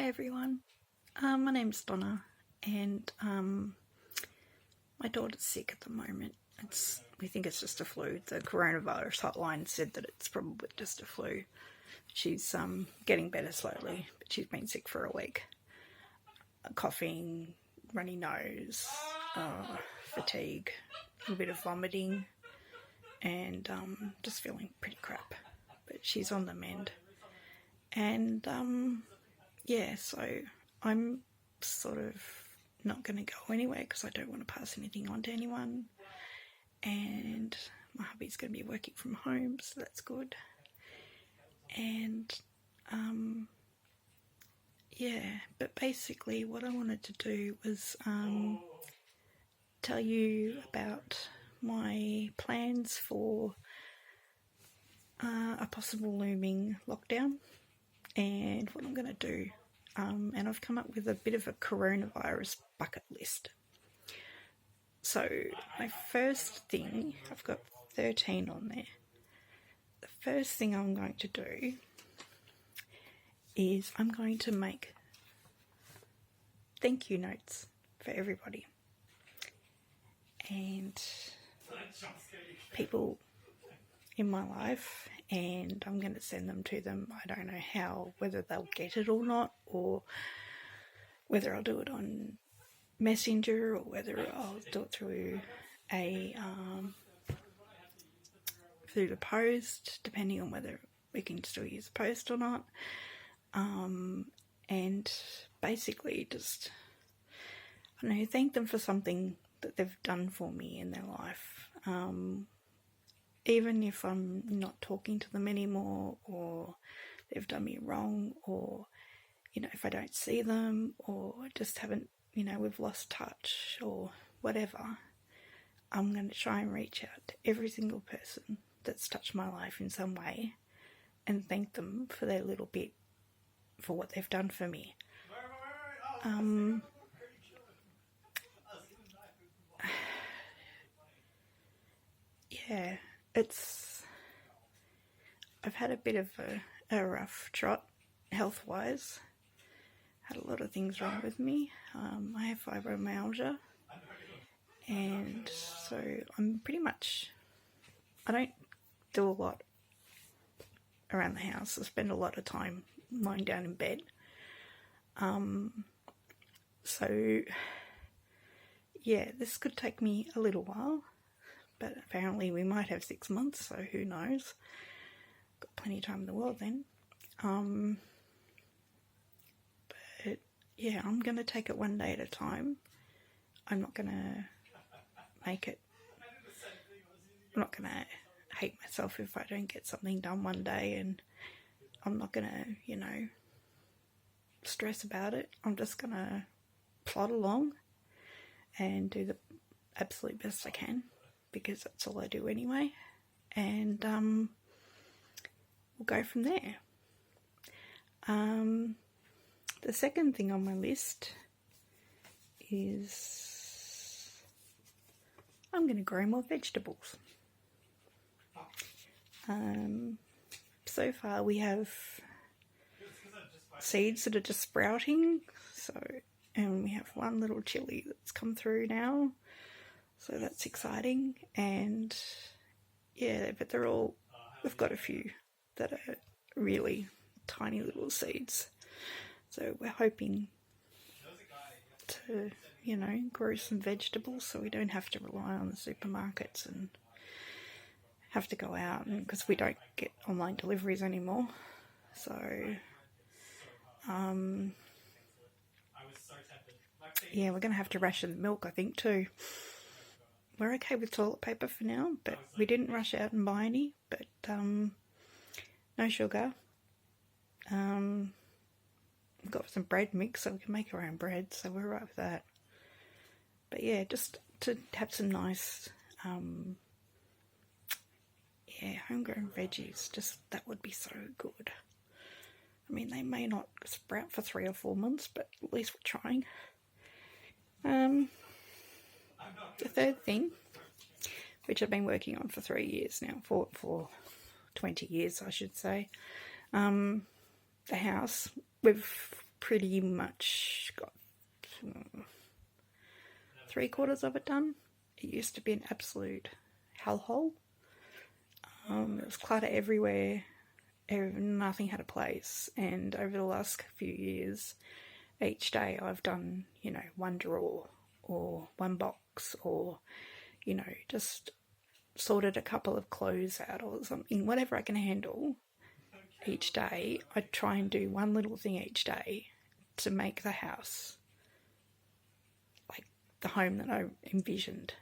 Hi everyone, my name's Donna and my daughter's sick at the moment. We think it's just a flu. The coronavirus hotline said that it's probably just a flu. She's getting better slowly, but she's been sick for a week. Coughing, runny nose, fatigue, a bit of vomiting, and just feeling pretty crap. But she's on the mend. And yeah, so I'm sort of not going to go anywhere because I don't want to pass anything on to anyone. And my hubby's going to be working from home, so that's good. And yeah, but basically what I wanted to do was tell you about my plans for a possible looming lockdown and what I'm going to do. And I've come up with a bit of a coronavirus bucket list. So my first thing, I've got 13 on there. The first thing I'm going to do is I'm going to make thank you notes for everybody. And people in my life, and I'm going to send them to them. I don't know how, whether they'll get it or not, or whether I'll do it on Messenger, or whether I'll do it through through the post, depending on whether we can still use the post or not. And basically just, I don't know, thank them for something that they've done for me in their life. Even if I'm not talking to them anymore, or they've done me wrong, or, you know, if I don't see them, or just haven't, you know, we've lost touch, or whatever, I'm going to try and reach out to every single person that's touched my life in some way and thank them for their little bit, for what they've done for me. Yeah. I've had a bit of a rough trot health-wise. Had a lot of things wrong with me. I have fibromyalgia, and so I'm pretty much, I don't do a lot around the house. I spend a lot of time lying down in bed. So yeah, this could take me a little while. But apparently we might have 6 months, so who knows. Got plenty of time in the world then. But yeah, I'm going to take it one day at a time. I'm not going to make it, I'm not going to hate myself if I don't get something done one day, and I'm not going to, you know, stress about it. I'm just going to plod along and do the absolute best I can, because that's all I do anyway, and we'll go from there. The second thing on my list is I'm going to grow more vegetables. So far we have seeds that are just sprouting, and we have one little chilli that's come through now. So that's exciting, and yeah, but we've got a few that are really tiny little seeds. So we're hoping to, you know, grow some vegetables so we don't have to rely on the supermarkets and have to go out, because we don't get online deliveries anymore. So, yeah, we're going to have to ration the milk, I think, too. We're okay with toilet paper for now, but we didn't rush out and buy any. But no sugar. We've got some bread mix, so we can make our own bread, so we're right with that. But yeah, just to have some nice, homegrown veggies, just that would be so good. I mean, they may not sprout for 3 or 4 months, but at least we're trying. The third thing, which I've been working on for 3 years now, for 20 years I should say, the house, we've pretty much got 3/4 of it done. It used to be an absolute hellhole. There was clutter everywhere. Nothing had a place. And over the last few years, each day I've done, one drawer or one box, or, just sorted a couple of clothes out or something, whatever I can handle each day. I try and do one little thing each day to make the house like the home that I envisioned.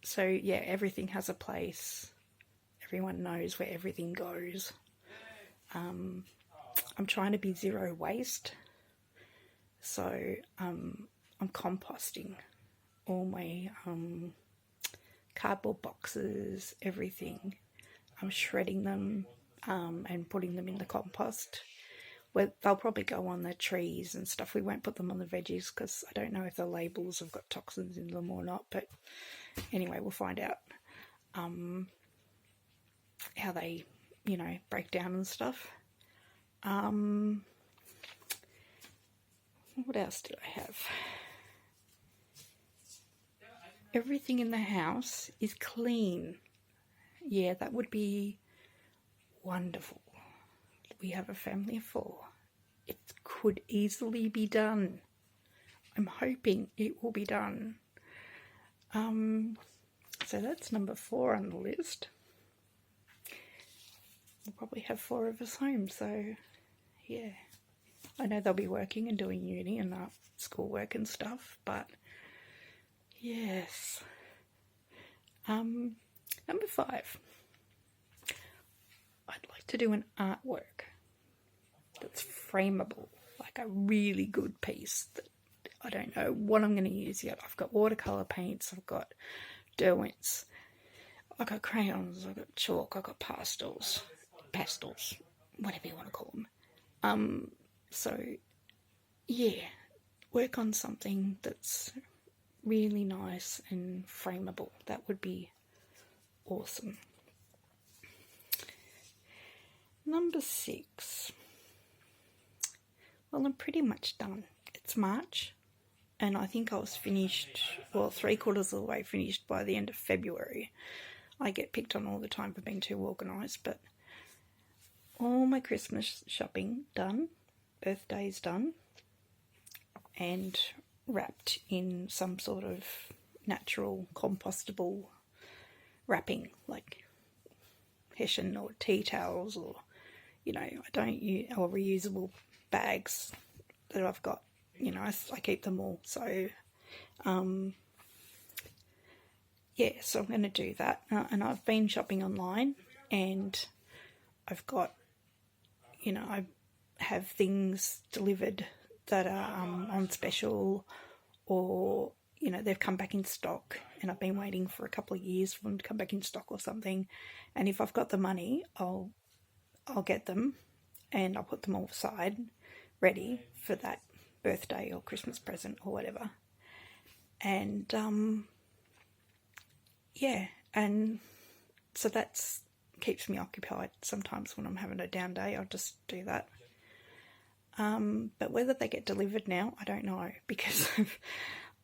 So yeah, everything has a place. Everyone knows where everything goes. I'm trying to be zero waste. So I'm composting all my cardboard boxes, everything. I'm shredding them and putting them in the compost. Well, they'll probably go on the trees and stuff. We won't put them on the veggies because I don't know if the labels have got toxins in them or not. But anyway, we'll find out how they, break down and stuff. What else did I have? Everything in the house is clean. Yeah, that would be wonderful. We have a family of 4. It could easily be done. I'm hoping it will be done. So that's number 4 on the list. We'll probably have 4 of us home, so yeah. I know they'll be working and doing uni and schoolwork and stuff, but yes. Number 5. I'd like to do an artwork that's frameable, like a really good piece that I don't know what I'm going to use yet. I've got watercolour paints, I've got Derwents, I've got crayons, I've got chalk, I've got pastels, whatever you want to call them. So yeah, work on something that's really nice and frameable. That would be awesome. Number 6. Well, I'm pretty much done. It's March, and I think I was finished, 3/4 of the way finished by the end of February. I get picked on all the time for being too organised, but all my Christmas shopping done, birthdays done, and wrapped in some sort of natural compostable wrapping, like Hessian or tea towels, or I don't use, or reusable bags that I've got. I keep them all. So yeah, so I'm going to do that. And I've been shopping online, and I've got, I have things delivered that are on special, or they've come back in stock, and I've been waiting for a couple of years for them to come back in stock or something. And if I've got the money, I'll get them, and I'll put them all aside ready for that birthday or Christmas present or whatever. And yeah, and so that's keeps me occupied. Sometimes when I'm having a down day, I'll just do that. But whether they get delivered now, I don't know, because of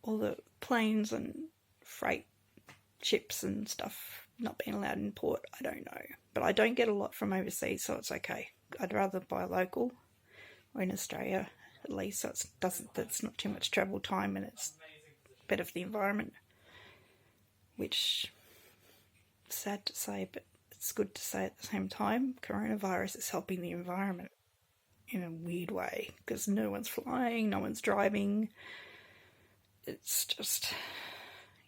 all the planes and freight ships and stuff not being allowed in port. I don't know, but I don't get a lot from overseas, so it's okay. I'd rather buy local, or in Australia at least, so that's not too much travel time, and it's better for the environment, which is sad to say, but it's good to say at the same time. Coronavirus is helping the environment in a weird way, because no one's flying, no one's driving. It's just,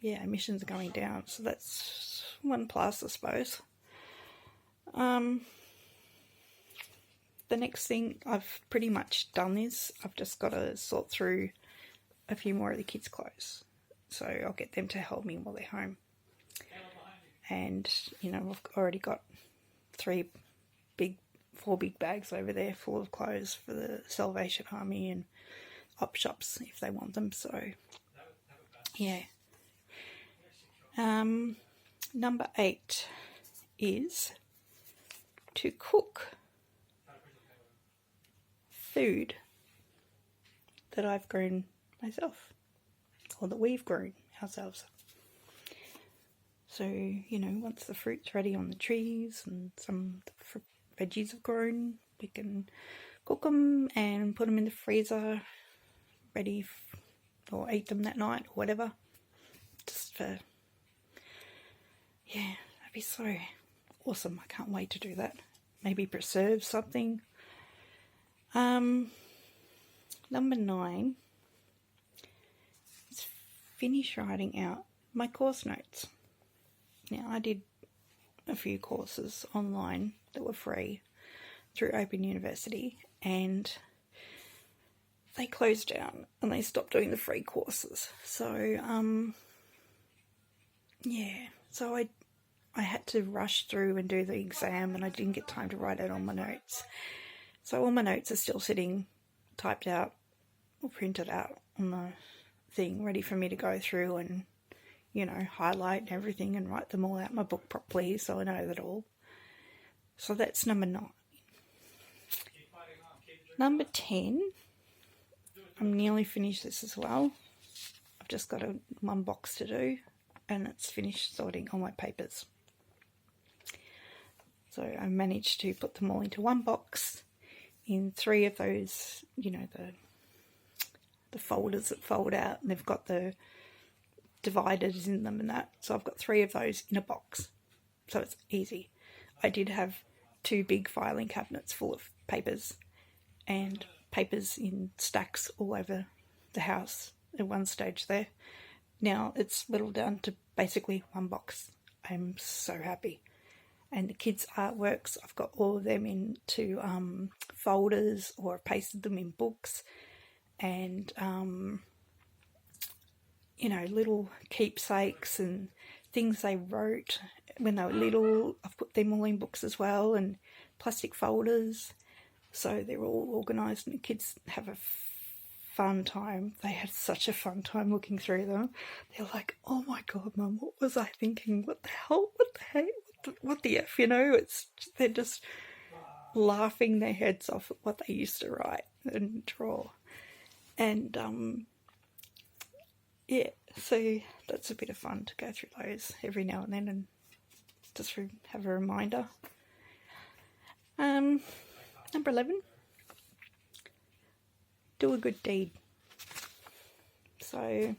yeah, emissions are going down, so that's one plus, I suppose. The next thing I've pretty much done is I've just got to sort through a few more of the kids' clothes, so I'll get them to help me while they're home. And I've already got 4 big bags over there full of clothes for the Salvation Army and op shops if they want them. So yeah. Number 8 is to cook. food that I've grown myself, or that we've grown ourselves. So, you know, once the fruit's ready on the trees and some veggies have grown, we can cook them and put them in the freezer, ready, or eat them that night or whatever. Just for, yeah, that'd be so awesome. I can't wait to do that. Maybe preserve something. Number 9 is finish writing out my course notes. Now, I did a few courses online that were free through Open University, and they closed down and they stopped doing the free courses. So, yeah, so I had to rush through and do the exam, and I didn't get time to write out all my notes. So all my notes are still sitting typed out or printed out on the thing, ready for me to go through and, you know, highlight and everything and write them all out in my book properly so I know that all. So that's number 9. Number 10, I'm nearly finished this as well. I've just got one box to do, and it's finished sorting all my papers. So I managed to put them all into one box in 3 of those, you know, the folders that fold out, and they've got the dividers in them and that. So I've got 3 of those in a box. So it's easy. I did have 2 big filing cabinets full of papers, and papers in stacks all over the house at one stage there. Now it's whittled down to basically one box. I'm so happy. And the kids' artworks, I've got all of them into folders, or I've pasted them in books, and you know, little keepsakes and things they wrote when they were little. I've put them all in books as well, and plastic folders, so they're all organised, and the kids have a fun time. They had such a fun time looking through them. They're like, "Oh my God, Mum, what was I thinking? What the hell? What the heck? What the F?" You know, they're just laughing their heads off at what they used to write and draw. And yeah, so that's a bit of fun to go through those every now and then and just have a reminder. Number 11, do a good deed. So